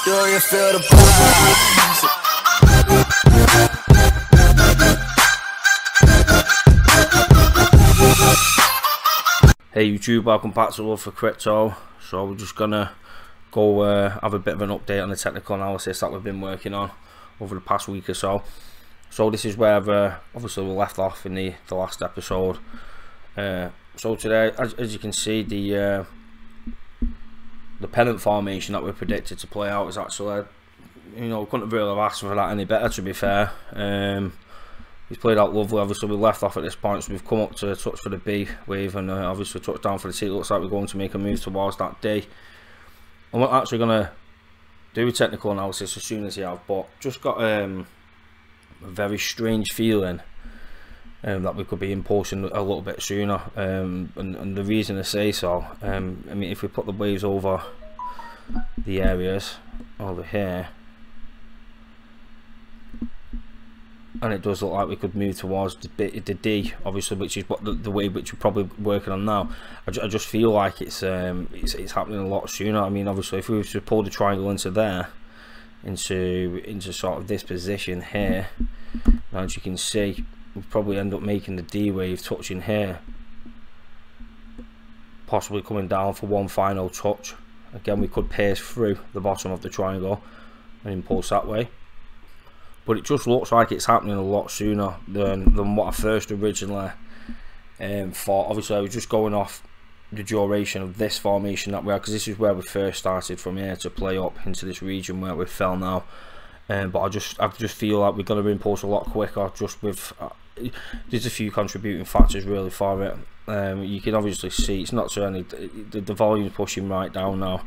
Do you feel the vibes? Hey YouTube, welcome back to Love for Crypto. So we're just gonna go have a bit of an update on the technical analysis that we've been working on over the past week or so. So this is where obviously we left off in the last episode. So today, as you can see, the pennant formation that we predicted to play out is actually, you know, couldn't really have asked for that any better, to be fair. He's played out lovely. Obviously we left off at this point, so we've come up to touch for the B wave and obviously touch down for the C. It looks like we're going to make a move towards that D. I'm not actually going to do a technical analysis as soon as you have, but just got a very strange feeling that we could be impulsing a little bit sooner, and the reason I say so, I mean, if we put the waves over the areas over here, and it does look like we could move towards the D, obviously, which is what the wave which we're probably working on now. I just feel like it's happening a lot sooner. I mean, obviously, if we were to pull the triangle into there, into sort of this position here, as you can see, we'll probably end up making the D wave touching here, possibly coming down for one final touch. Again, we could pierce through the bottom of the triangle and impulse that way, but it just looks like it's happening a lot sooner than what I first originally thought. Obviously I was just going off the duration of this formation that we are, because this is where we first started from here to play up into this region where we fell now. But I just feel like we're going to impulse a lot quicker, just with there's a few contributing factors really for it. You can obviously see it's not so any the volume's pushing right down now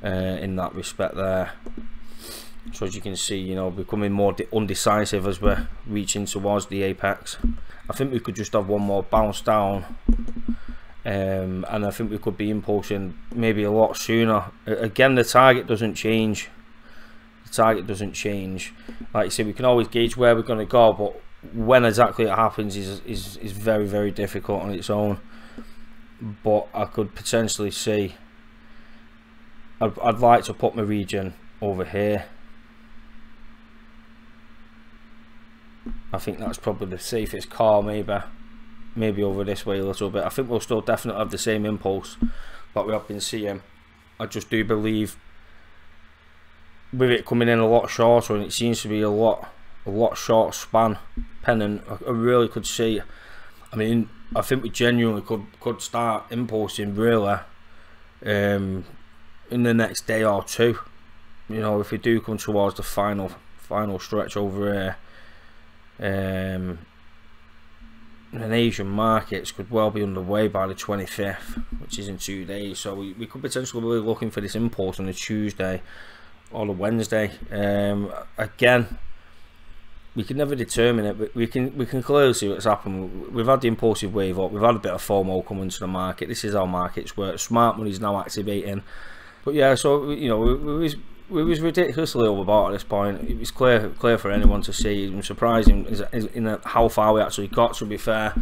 in that respect there. So as you can see, you know, becoming more undecisive as we're reaching towards the apex. I think we could just have one more bounce down, and I think we could be impulsing maybe a lot sooner. Again, the target doesn't change. The target doesn't change. Like you said, we can always gauge where we're going to go, but when exactly it happens is very, very difficult on its own. But I could potentially see, I'd like to put my region over here. I think that's probably the safest call. Maybe over this way a little bit. I think we'll still definitely have the same impulse that we have been seeing. I just do believe with it coming in a lot shorter, and it seems to be a lot short span pennant, I really could see, I mean, I think we genuinely could start impulsing really in the next day or two. You know, if we do come towards the final stretch over here, and Asian markets could well be underway by the 25th, which is in 2 days. So we could potentially be looking for this impulse on a Tuesday or a Wednesday. Again, we can never determine it, but we can clearly see what's happened. We've had the impulsive wave up, we've had a bit of FOMO coming to the market. This is how markets work. Smart money is now activating. But yeah, so you know, we was ridiculously overbought at this point. It was clear for anyone to see. It was surprising in how far we actually got, to be fair.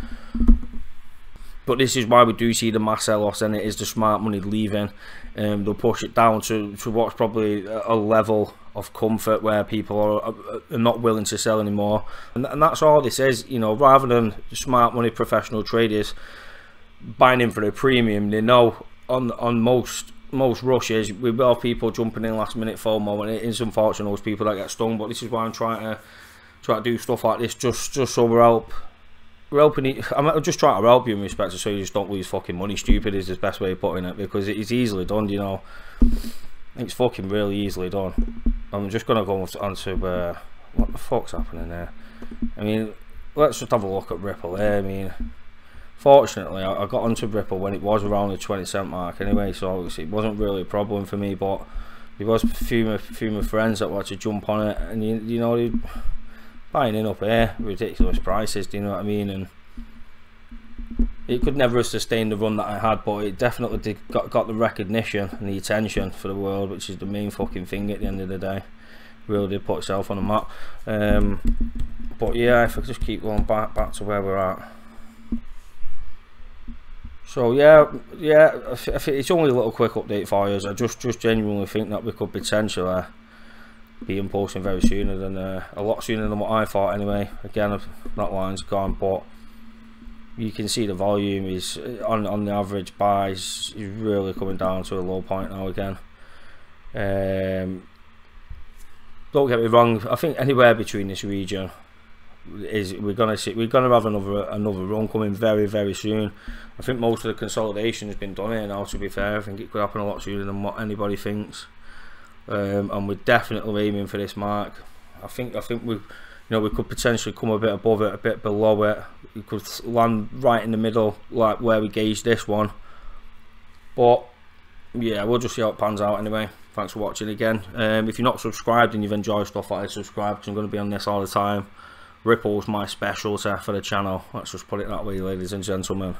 But this is why we do see the mass sell-offs, and it is the smart money leaving. They'll push it down to what's probably a level of comfort where people are not willing to sell anymore, and that's all this is. You know, rather than smart money professional traders buying in for a premium, they know on most rushes we will have people jumping in last minute FOMO, and it is unfortunate those people that get stung. But this is why I'm trying to do stuff like this, just so we're helping. I'm just trying to help you in respect to, so you just don't lose fucking money. Stupid is the best way of putting it, because it is easily done, you know. It's fucking really easily done. I'm just gonna go on to what the fuck's happening there. I mean, let's just have a look at Ripple here. I mean, fortunately I got onto Ripple when it was around the 20 cent mark anyway, so obviously it wasn't really a problem for me. But there was a few of my friends that wanted to jump on it, and you know, they're buying in up here ridiculous prices, do you know what I mean? And it could never have sustained the run that I had, but it definitely got the recognition and the attention for the world, which is the main fucking thing at the end of the day. Really did put itself on the map. But yeah, if I just keep going back to where we're at. So yeah, I think it's only a little quick update for you. I just genuinely think that we could potentially be impulsing very sooner than a lot sooner than what I thought anyway. Again, that line's gone, but you can see the volume is on the average buys is really coming down to a low point now again. Don't get me wrong, I think anywhere between this region is we're gonna have another run coming very soon. I think most of the consolidation has been done here now, to be fair. I think it could happen a lot sooner than what anybody thinks. And we're definitely aiming for this mark. I think we, you know, we could potentially come a bit above it, a bit below it. We could land right in the middle, like where we gauged this one. But yeah, we'll just see how it pans out anyway. Thanks for watching again. If you're not subscribed and you've enjoyed stuff like this, subscribe, because I'm going to be on this all the time. Ripple's my specialty for the channel. Let's just put it that way, ladies and gentlemen.